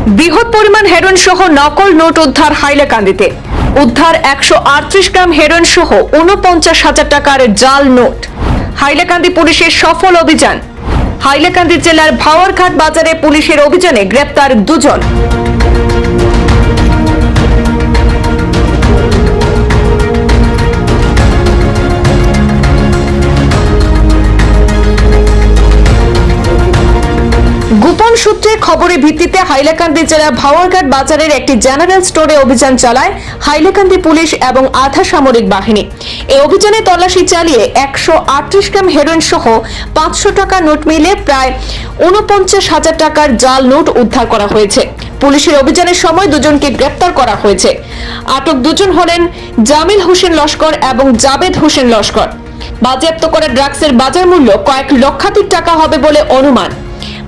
বৃহৎ পরিমাণ হেরোইন সহ নকল নোট উদ্ধার হাইলাকান্দিতে। উদ্ধার 138 গ্রাম হেরোইন সহ 49,000 টাকার জাল নোট। হাইলাকান্দি পুলিশের সফল অভিযান। হাইলাকান্দি জেলার ভাওয়ারঘাট বাজারে পুলিশের অভিযানে গ্রেপ্তার 2 জন। গোপন সূত্রে খবরের ভিত্তিতে হাইলাকান্দি জেলার ভাওয়ারঘাট বাজারের একটি জেনারেল স্টোরে অভিযান চালায় হাইলাকান্দি পুলিশ এবং আধা সামরিক বাহিনী। এই অভিযানে তল্লাশি চালিয়ে 138 গ্রাম হেরোইন সহ 500 টাকা নোট মিলে প্রায় 49,000 টাকার জাল নোট উদ্ধার করা হয়েছে। পুলিশের অভিযানের সময় 2 জনকে গ্রেপ্তার করা হয়েছে। আটক 2 জন হলেন জামিল হোসেন লস্কর এবং জাবেদ হোসেন লস্কর। বাজেয়াপ্ত করা ড্রাগসের বাজার মূল্য কয়েক লক্ষাধিক টাকা হবে বলে অনুমান।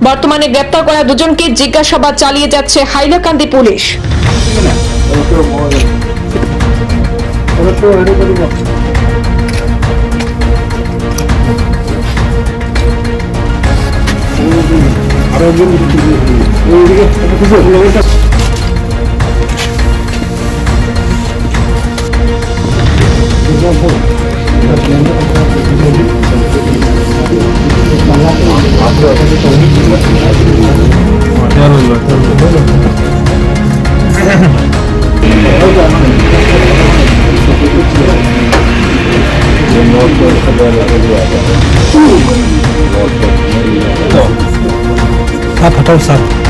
বর্তমানে গ্রেপ্তার করা 2 জনকে জিজ্ঞাসাবাদ চালিয়ে যাচ্ছে হাইলাকান্দি পুলিশ। आप हटाओ साहब।